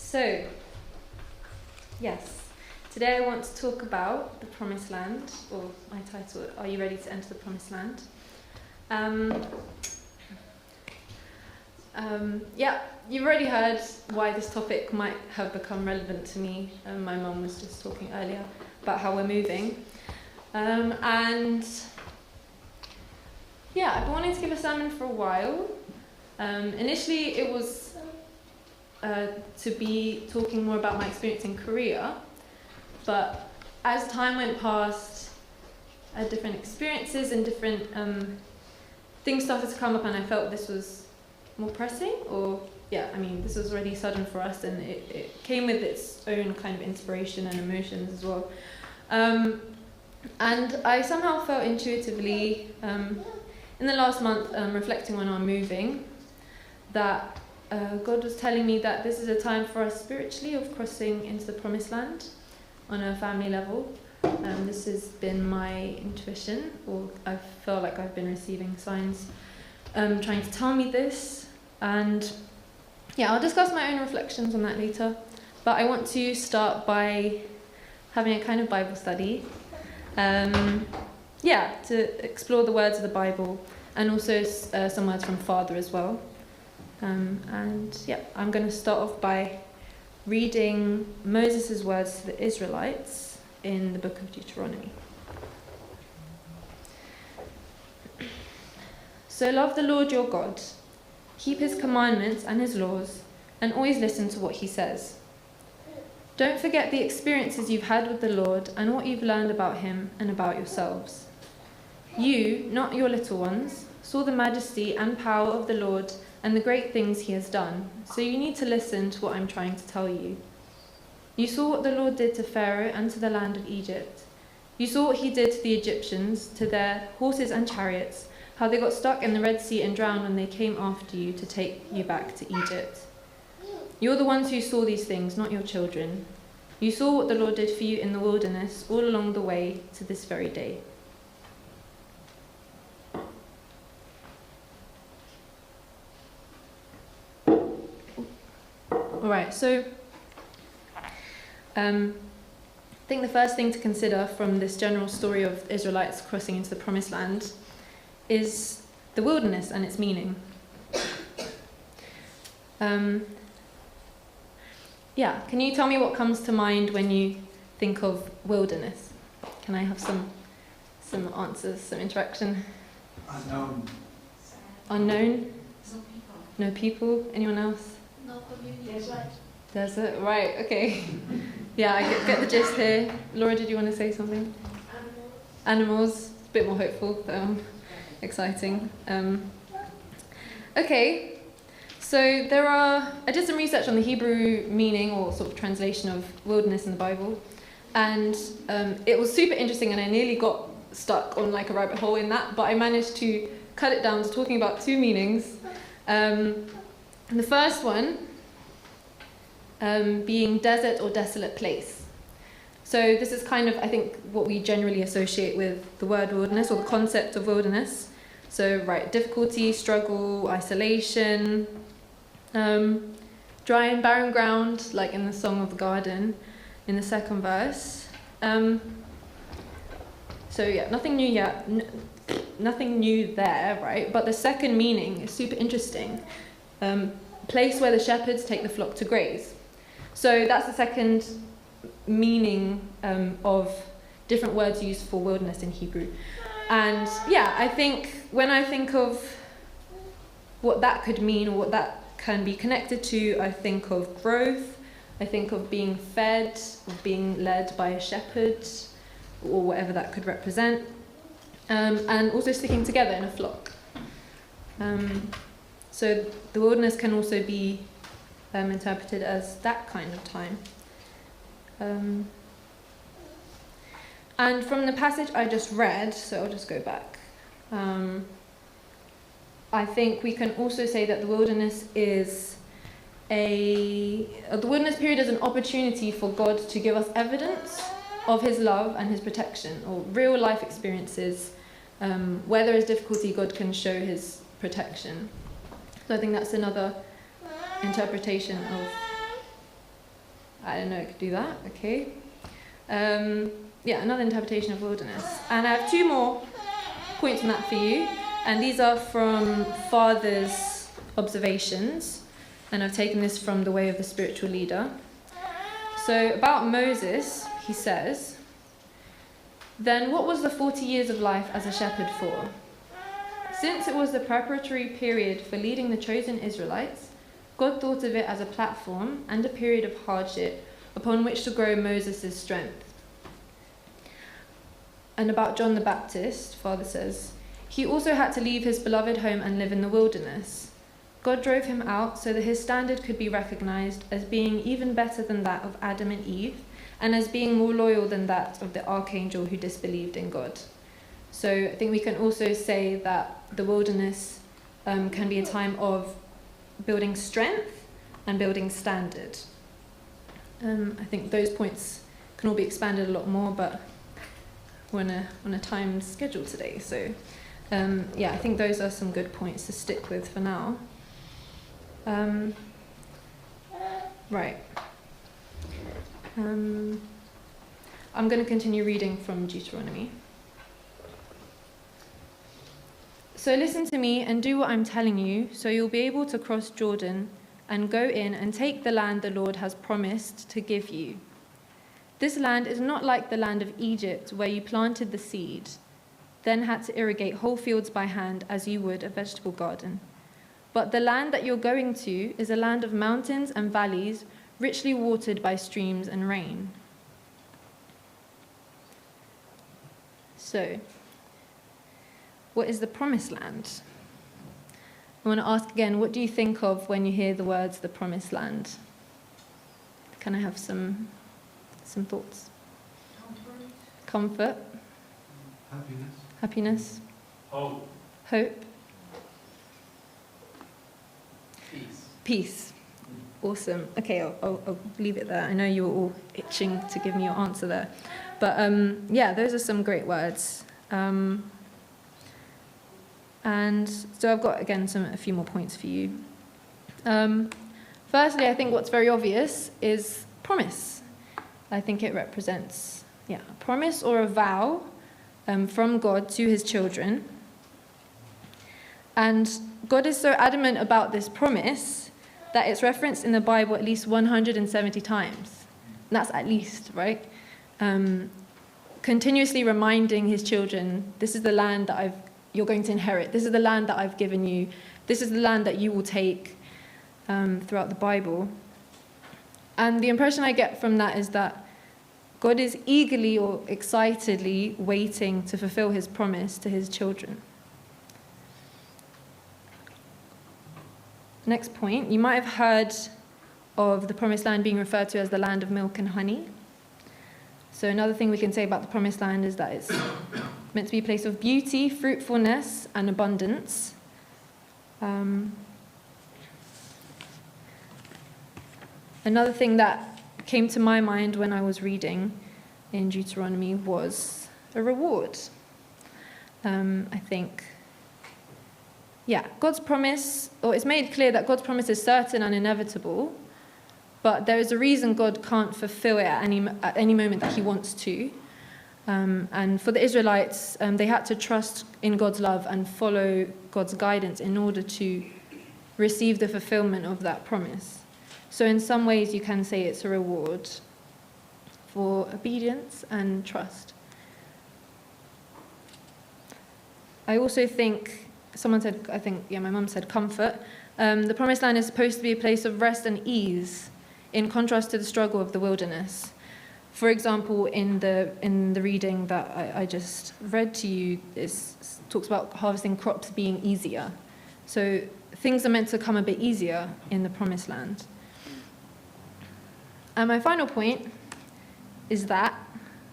So, yes, today I want to talk about the Promised Land, or my title, Are You Ready to Enter the Promised Land? Yeah, you've already heard why this topic might have become relevant to me. My mum was just talking earlier about how we're moving. And yeah, I've been wanting to give a sermon for a while. Initially it was to be talking more about my experience in Korea, but as time went past, different experiences and different things started to come up, and I felt this was more pressing, this was already sudden for us, and it came with its own kind of inspiration and emotions as well. And I somehow felt intuitively, in the last month, reflecting on our moving, that God was telling me that this is a time for us spiritually of crossing into the Promised Land on a family level. This has been my intuition, or I feel like I've been receiving signs trying to tell me this. And yeah, I'll discuss my own reflections on that later. But I want to start by having a kind of Bible study. To explore the words of the Bible, and also some words from Father as well. I'm going to start off by reading Moses' words to the Israelites in the book of Deuteronomy. So love the Lord your God, keep his commandments and his laws, and always listen to what he says. Don't forget the experiences you've had with the Lord and what you've learned about him and about yourselves. You, not your little ones, saw the majesty and power of the Lord and the great things he has done, so you need to listen to what I'm trying to tell you. You saw what the Lord did to Pharaoh and to the land of Egypt. You saw what he did to the Egyptians, to their horses and chariots, how they got stuck in the Red Sea and drowned when they came after you to take you back to Egypt. You're the ones who saw these things, not your children. You saw what the Lord did for you in the wilderness all along the way to this very day. Alright, so I think the first thing to consider from this general story of Israelites crossing into the Promised Land is the wilderness and its meaning. Can you tell me what comes to mind when you think of wilderness? Can I have some answers, some interaction? Unknown? No people? Anyone else? No community. Desert, right, okay. Yeah, I get the gist here. Laura, did you want to say something? Animals, a bit more hopeful, exciting. Okay, so I did some research on the Hebrew meaning, or sort of translation of wilderness in the Bible, and it was super interesting, and I nearly got stuck on like a rabbit hole in that, but I managed to cut it down to talking about two meanings. The first one being desert or desolate place. So this is kind of, I think, what we generally associate with the word wilderness, or the concept of wilderness. So, right, difficulty, struggle, isolation, dry and barren ground, like in the Song of the Garden, in the second verse. Nothing new yet, nothing new there, right? But the second meaning is super interesting. Place where the shepherds take the flock to graze. So that's the second meaning of different words used for wilderness in Hebrew. And I think when I think of what that could mean, or what that can be connected to, I think of growth, I think of being fed, of being led by a shepherd, or whatever that could represent, and also sticking together in a flock. So the wilderness can also be interpreted as that kind of time. And from the passage I just read, so I'll just go back, I think we can also say that the wilderness period is an opportunity for God to give us evidence of his love and his protection, or real life experiences. Where there is difficulty, God can show his protection. So I think that's another interpretation I don't know, it could do that, okay. Another interpretation of wilderness. And I have two more points on that for you. And these are from Father's observations. And I've taken this from The Way of the Spiritual Leader. So about Moses, he says, "Then what was the 40 years of life as a shepherd for? Since it was the preparatory period for leading the chosen Israelites, God thought of it as a platform and a period of hardship upon which to grow Moses' strength." And about John the Baptist, Father says, "He also had to leave his beloved home and live in the wilderness. God drove him out so that his standard could be recognized as being even better than that of Adam and Eve, and as being more loyal than that of the archangel who disbelieved in God." So I think we can also say that the wilderness can be a time of building strength and building standard. I think those points can all be expanded a lot more, but we're on a timed schedule today. So I think those are some good points to stick with for now. Right. I'm going to continue reading from Deuteronomy. "So listen to me and do what I'm telling you, so you'll be able to cross Jordan and go in and take the land the Lord has promised to give you. This land is not like the land of Egypt, where you planted the seed, then had to irrigate whole fields by hand as you would a vegetable garden. But the land that you're going to is a land of mountains and valleys, richly watered by streams and rain." So, what is the promised land? I want to ask again, what do you think of when you hear the words the promised land? Can I have some thoughts? Comfort. Happiness. Hope. Peace. Awesome. Okay, I'll leave it there. I know you were all itching to give me your answer there. But those are some great words. And so I've got, again, a few more points for you. Firstly, I think what's very obvious is promise. I think it represents, a promise or a vow from God to his children. And God is so adamant about this promise that it's referenced in the Bible at least 170 times. And that's at least, right? Continuously reminding his children, this is the land that you're going to inherit. This is the land that I've given you. This is the land that you will take throughout the Bible. And the impression I get from that is that God is eagerly or excitedly waiting to fulfill his promise to his children. Next point, you might have heard of the promised land being referred to as the land of milk and honey. So another thing we can say about the promised land is that it's meant to be a place of beauty, fruitfulness, and abundance. Another thing that came to my mind when I was reading in Deuteronomy was a reward. I think, God's promise, or it's made clear that God's promise is certain and inevitable, but there is a reason God can't fulfill it at any moment that he wants to. And for the Israelites, they had to trust in God's love and follow God's guidance in order to receive the fulfillment of that promise. So in some ways, you can say it's a reward for obedience and trust. I also think, my mum said comfort. The promised land is supposed to be a place of rest and ease, in contrast to the struggle of the wilderness. For example, in the reading that I just read to you, it talks about harvesting crops being easier. So things are meant to come a bit easier in the promised land. And my final point is that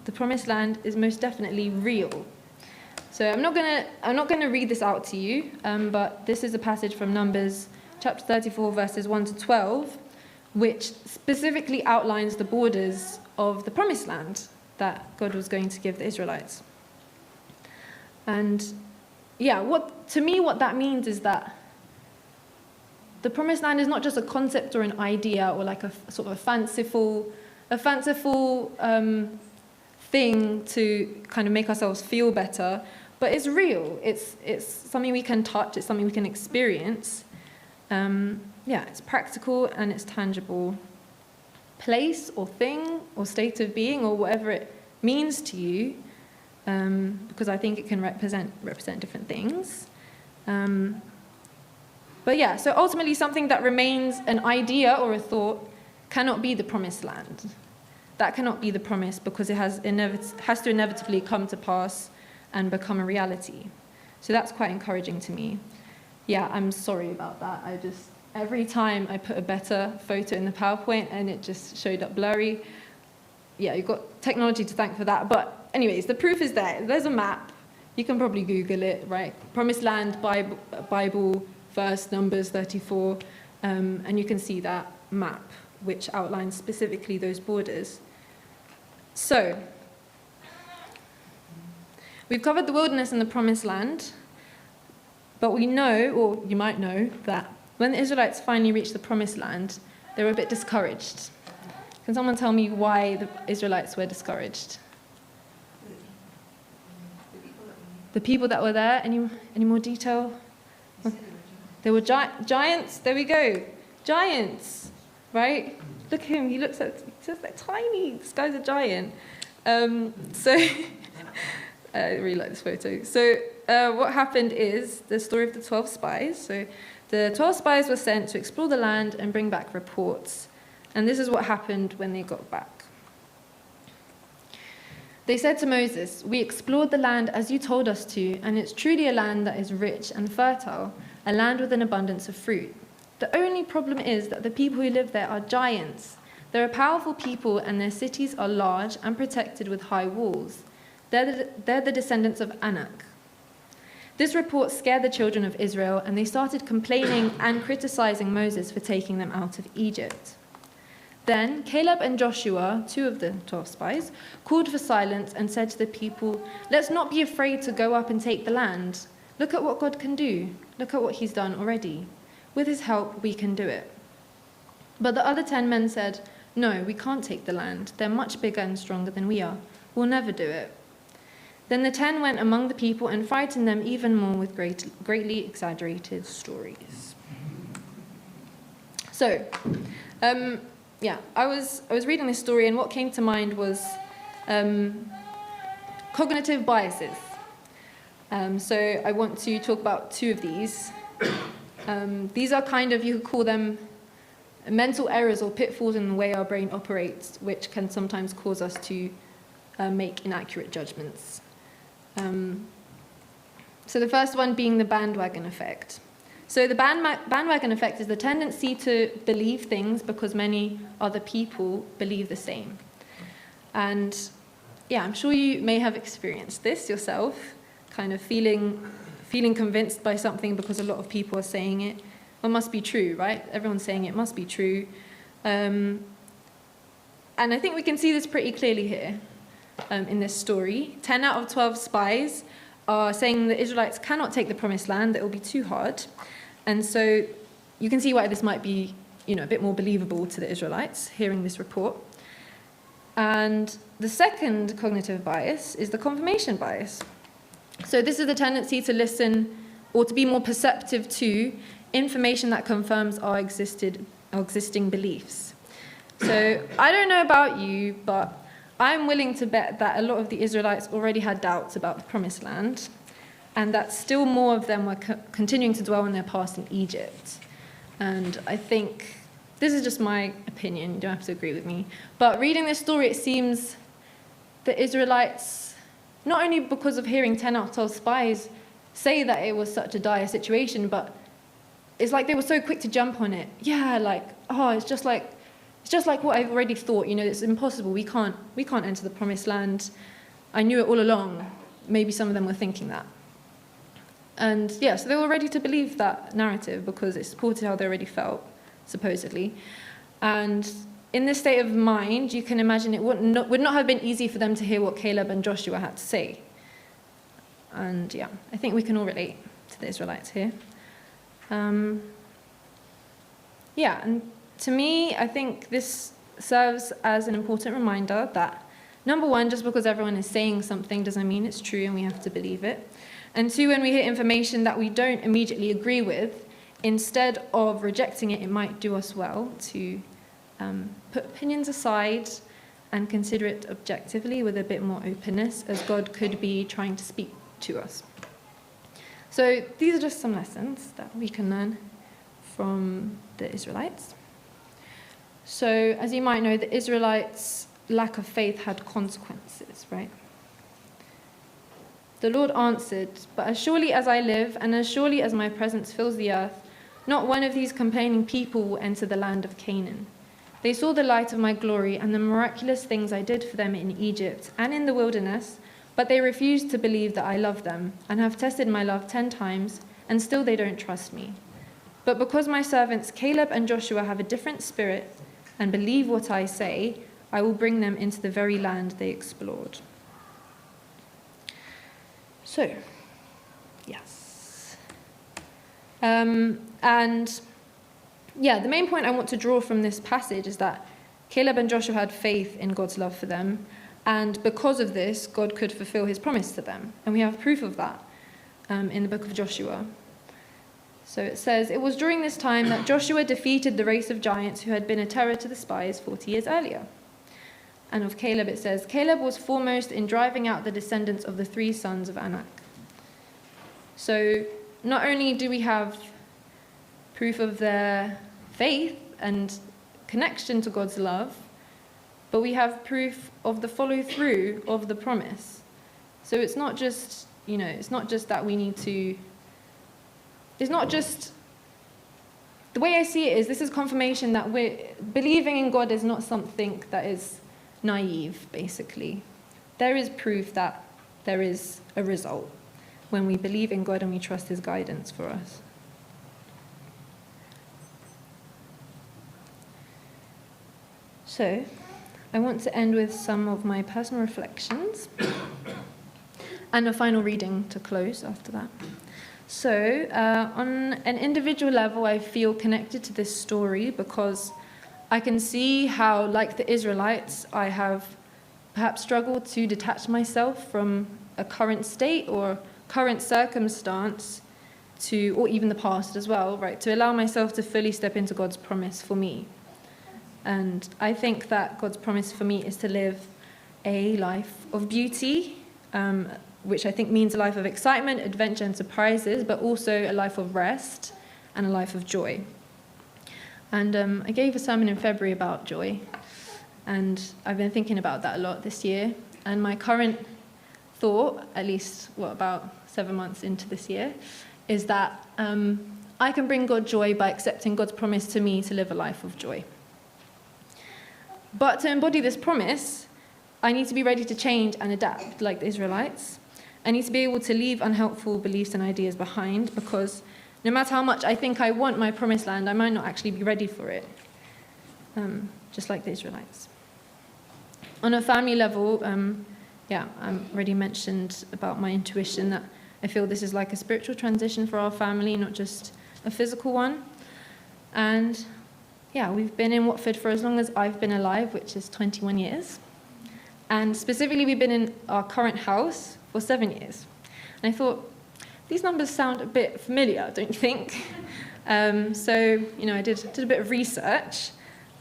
the promised land is most definitely real. So I'm not gonna read this out to you, but this is a passage from Numbers chapter 34, verses 1 to 12, which specifically outlines the borders of the promised land that God was going to give the Israelites. And what that means is that the promised land is not just a concept or an idea or like a sort of a fanciful thing to kind of make ourselves feel better, but it's real. It's something we can touch. It's something we can experience. It's practical and it's tangible. Place or thing or state of being or whatever it means to you, because I think it can represent different things. So ultimately something that remains an idea or a thought cannot be the promised land. That cannot be the promise because it has to inevitably come to pass and become a reality. So that's quite encouraging to me. Yeah, I'm sorry about that. Every time I put a better photo in the PowerPoint and it just showed up blurry. Yeah, you've got technology to thank for that. But anyways, the proof is there. There's a map. You can probably Google it, right? Promised Land, Bible verse, Numbers 34. And you can see that map, which outlines specifically those borders. So, we've covered the wilderness and the promised land. But we know, or you might know, that when the Israelites finally reached the promised land, they were a bit discouraged. Can someone tell me why the Israelites were discouraged? The people that were there, any more detail? There were giants, there we go. Giants, right? Look at him, he looks like tiny. This guy's a giant. I really like this photo. So what happened is the story of the 12 spies. So the 12 spies were sent to explore the land and bring back reports. And this is what happened when they got back. They said to Moses, "We explored the land as you told us to, and it's truly a land that is rich and fertile, a land with an abundance of fruit. The only problem is that the people who live there are giants. They're a powerful people, and their cities are large and protected with high walls. They're the descendants of Anak." This report scared the children of Israel, and they started complaining and criticizing Moses for taking them out of Egypt. Then Caleb and Joshua, 2 of the 12 spies, called for silence and said to the people, "Let's not be afraid to go up and take the land. Look at what God can do. Look at what he's done already. With his help, we can do it." But the other 10 men said, "No, we can't take the land. They're much bigger and stronger than we are. We'll never do it." Then the 10 went among the people and frightened them even more with greatly exaggerated stories. So, I was reading this story, and what came to mind was cognitive biases. So I want to talk about 2 of these. These are kind of, you could call them mental errors or pitfalls in the way our brain operates, which can sometimes cause us to make inaccurate judgments. So the first one being the bandwagon effect. So the bandwagon effect is the tendency to believe things because many other people believe the same. And I'm sure you may have experienced this yourself, kind of feeling convinced by something because a lot of people are saying it. Well, it must be true, right? Everyone's saying it must be true. And I think we can see this pretty clearly here in this story. 10 out of 12 spies are saying the Israelites cannot take the promised land, that it will be too hard. And so you can see why this might be, a bit more believable to the Israelites, hearing this report. And the second cognitive bias is the confirmation bias. So this is the tendency to listen or to be more perceptive to information that confirms our existing beliefs. So I don't know about you, but I'm willing to bet that a lot of the Israelites already had doubts about the promised land, and that still more of them were continuing to dwell in their past in Egypt. And I think, this is just my opinion, you don't have to agree with me, but reading this story, it seems the Israelites, not only because of hearing 10 out of 12 spies say that it was such a dire situation, but it's like they were so quick to jump on it. It's just like what I've already thought, it's impossible, we can't enter the promised land. I knew it all along. Maybe some of them were thinking that. And so they were ready to believe that narrative because it supported how they already felt, supposedly. And in this state of mind, you can imagine it would not have been easy for them to hear what Caleb and Joshua had to say. And I think we can all relate to the Israelites here. Yeah, and to me, I think this serves as an important reminder that, number one, just because everyone is saying something doesn't mean it's true and we have to believe it. And two, when we hear information that we don't immediately agree with, instead of rejecting it, it might do us well to put opinions aside and consider it objectively with a bit more openness, as God could be trying to speak to us. So these are just some lessons that we can learn from the Israelites. So as you might know, the Israelites' lack of faith had consequences, right? The Lord answered, "But as surely as I live, and as surely as my presence fills the earth, not one of these complaining people will enter the land of Canaan. They saw the light of my glory and the miraculous things I did for them in Egypt and in the wilderness, but they refused to believe that I love them and have tested my love 10 times, and still they don't trust me. But because my servants Caleb and Joshua have a different spirit and believe what I say, I will bring them into the very land they explored." So, yes. The main point I want to draw from this passage is that Caleb and Joshua had faith in God's love for them, and because of this, God could fulfill his promise to them. And we have proof of that in the book of Joshua. So it says, "It was during this time that Joshua defeated the race of giants who had been a terror to the spies 40 years earlier." And of Caleb it says, "Caleb was foremost in driving out the descendants of the 3 sons of Anak." So not only do we have proof of their faith and connection to God's love, but we have proof of the follow through of the promise. So it's not just, it's not just that we need to, it's not just, the way I see it is this is confirmation that believing in God is not something that is naive, basically. There is proof that there is a result when we believe in God and we trust his guidance for us. So, I want to end with some of my personal reflections and a final reading to close after that. So, on an individual level, I feel connected to this story because I can see how, like the Israelites, I have perhaps struggled to detach myself from a current state or current circumstance or even the past as well, right? To allow myself to fully step into God's promise for me. And I think that God's promise for me is to live a life of beauty, which I think means a life of excitement, adventure, and surprises, but also a life of rest and a life of joy. And I gave a sermon in February about joy, and I've been thinking about that a lot this year. And my current thought, at least, about 7 months into this year, is that I can bring God joy by accepting God's promise to me to live a life of joy. But to embody this promise, I need to be ready to change and adapt, like the Israelites. I need to be able to leave unhelpful beliefs and ideas behind, because no matter how much I think I want my promised land, I might not actually be ready for it, just like the Israelites. On a family level, I already mentioned about my intuition that I feel this is like a spiritual transition for our family, not just a physical one. And we've been in Watford for as long as I've been alive, which is 21 years. And specifically, we've been in our current house for 7 years. And I thought, these numbers sound a bit familiar, don't you think? I did a bit of research.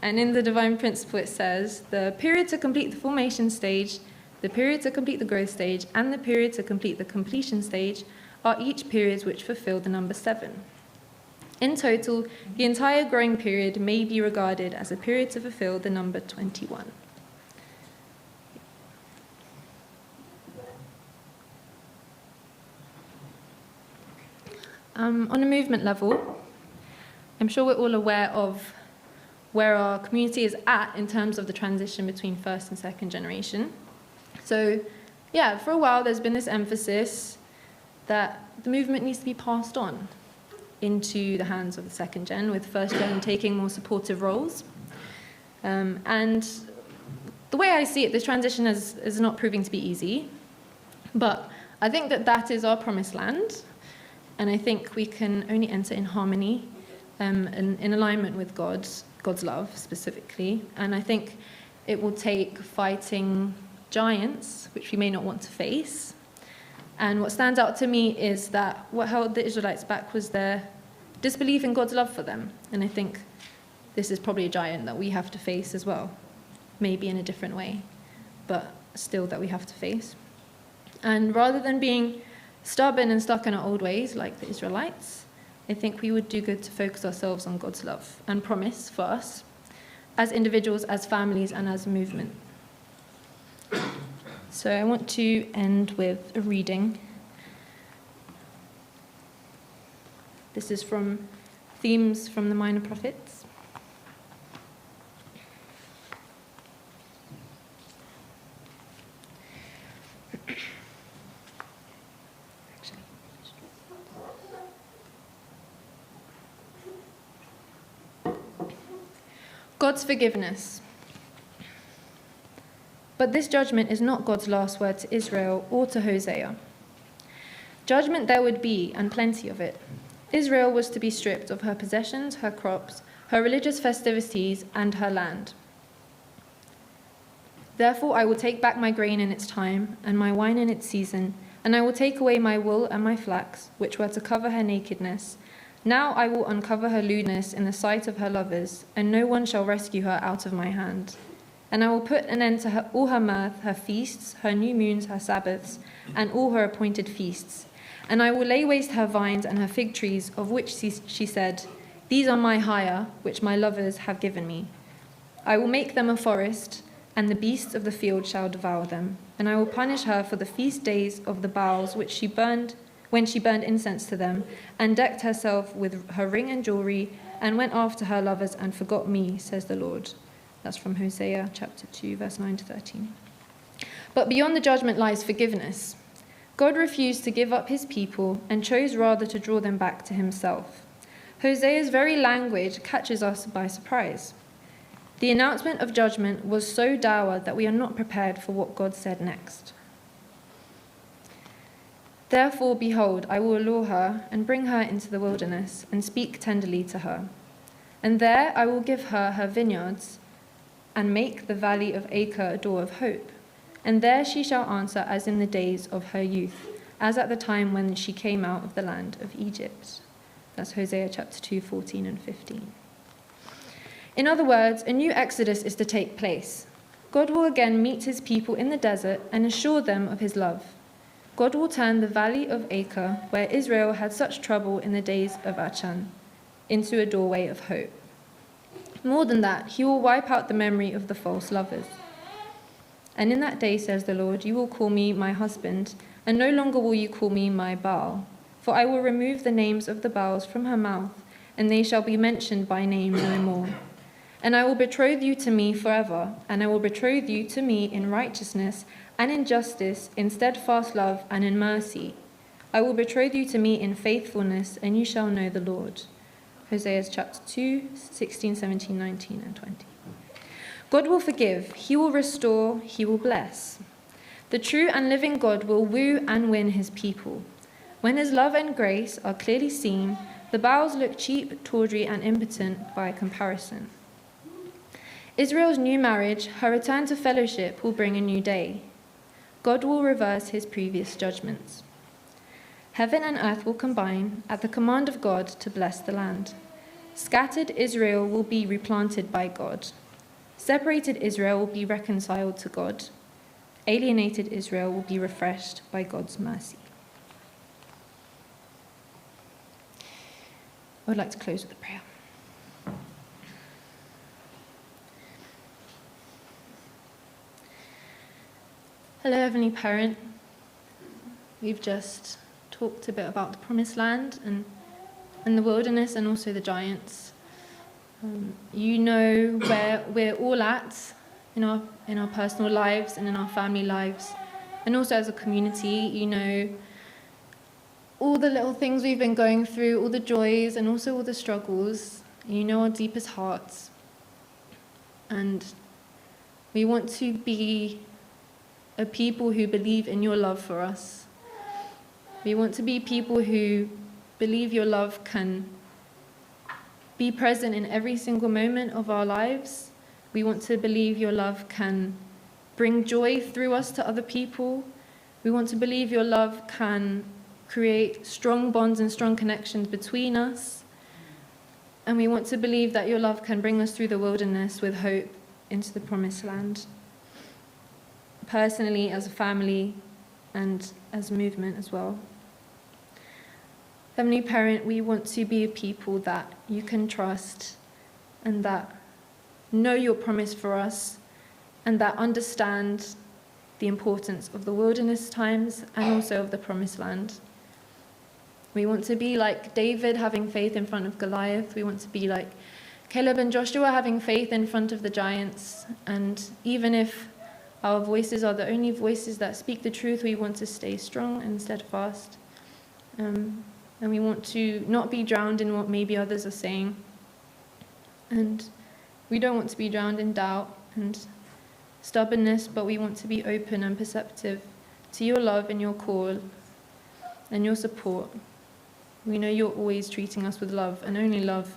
And in the Divine Principle, it says, the period to complete the formation stage, the period to complete the growth stage, and the period to complete the completion stage are each periods which fulfill the number 7. In total, the entire growing period may be regarded as a period to fulfill the number 21. On a movement level, I'm sure we're all aware of where our community is at in terms of the transition between first and second generation. So, for a while there's been this emphasis that the movement needs to be passed on into the hands of the second gen, with first gen taking more supportive roles. And the way I see it, this transition is not proving to be easy, but I think that is our promised land, and I think we can only enter in harmony and in alignment with God's love specifically. And I think it will take fighting giants, which we may not want to face. And what stands out to me is that what held the Israelites back was their disbelief in God's love for them. And I think this is probably a giant that we have to face as well, maybe in a different way, but still that we have to face. And rather than being stubborn and stuck in our old ways like the Israelites, I think we would do good to focus ourselves on God's love and promise for us as individuals, as families, and as a movement. So I want to end with a reading. This is from Themes from the Minor Prophets. God's forgiveness. But this judgment is not God's last word to Israel or to Hosea. Judgment there would be, and plenty of it. Israel was to be stripped of her possessions, her crops, her religious festivities, and her land. Therefore I will take back my grain in its time, and my wine in its season, and I will take away my wool and my flax, which were to cover her nakedness. Now I will uncover her lewdness in the sight of her lovers, and no one shall rescue her out of my hand. And I will put an end to all her mirth, her feasts, her new moons, her Sabbaths, and all her appointed feasts. And I will lay waste her vines and her fig trees, of which she said, "These are my hire, which my lovers have given me." I will make them a forest, and the beasts of the field shall devour them. And I will punish her for the feast days of the Baals, which she burned, when she burned incense to them, and decked herself with her ring and jewelry, and went after her lovers and forgot me, says the Lord. That's from Hosea chapter 2, verse 9 to 13. But beyond the judgment lies forgiveness. God refused to give up his people and chose rather to draw them back to himself. Hosea's very language catches us by surprise. The announcement of judgment was so dour that we are not prepared for what God said next. Therefore, behold, I will allure her and bring her into the wilderness and speak tenderly to her. And there I will give her her vineyards and make the valley of Acre a door of hope. And there she shall answer as in the days of her youth, as at the time when she came out of the land of Egypt. That's Hosea chapter 2, 14 and 15. In other words, a new exodus is to take place. God will again meet his people in the desert and assure them of his love. God will turn the valley of Acre, where Israel had such trouble in the days of Achan, into a doorway of hope. More than that, he will wipe out the memory of the false lovers. And in that day, says the Lord, you will call me my husband, and no longer will you call me my Baal. For I will remove the names of the Baals from her mouth, and they shall be mentioned by name no more. And I will betroth you to me forever, and I will betroth you to me in righteousness and in justice, in steadfast love and in mercy. I will betroth you to me in faithfulness, and you shall know the Lord. Hosea chapter 2, 16, 17, 19, and 20. God will forgive, he will restore, he will bless. The true and living God will woo and win his people. When his love and grace are clearly seen, the Baals look cheap, tawdry, and impotent by comparison. Israel's new marriage, her return to fellowship, will bring a new day. God will reverse his previous judgments. Heaven and earth will combine at the command of God to bless the land. Scattered Israel will be replanted by God. Separated Israel will be reconciled to God. Alienated Israel will be refreshed by God's mercy. I would like to close with a prayer. Hello, Heavenly Parent. We've just talked a bit about the Promised Land and the wilderness and also the giants. You know where we're all at in our personal lives and in our family lives, and also as a community. You know all the little things we've been going through, all the joys and also all the struggles. You know our deepest hearts. And we want to be a people who believe in your love for us. We want to be people who believe your love can be present in every single moment of our lives. We want to believe your love can bring joy through us to other people. We want to believe your love can create strong bonds and strong connections between us. And we want to believe that your love can bring us through the wilderness with hope into the promised land. Personally, as a family, and as a movement as well. Heavenly Parent, we want to be a people that you can trust and that know your promise for us and that understand the importance of the wilderness times and also of the promised land. We want to be like David, having faith in front of Goliath. We want to be like Caleb and Joshua, having faith in front of the giants. And even if our voices are the only voices that speak the truth, we want to stay strong and steadfast. And we want to not be drowned in what maybe others are saying. And we don't want to be drowned in doubt and stubbornness, but we want to be open and perceptive to your love and your call and your support. We know you're always treating us with love and only love,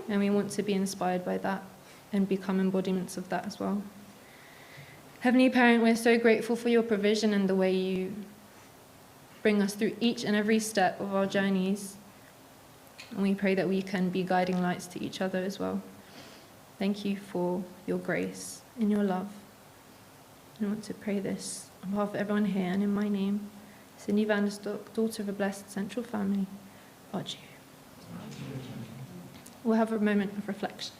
and we want to be inspired by that and become embodiments of that as well. Heavenly Parent, we're so grateful for your provision and the way you bring us through each and every step of our journeys. And we pray that we can be guiding lights to each other as well. Thank you for your grace and your love. I want to pray this on behalf of everyone here and in my name, Cindy van der Stok, daughter of a blessed central family. Archie. We'll have a moment of reflection.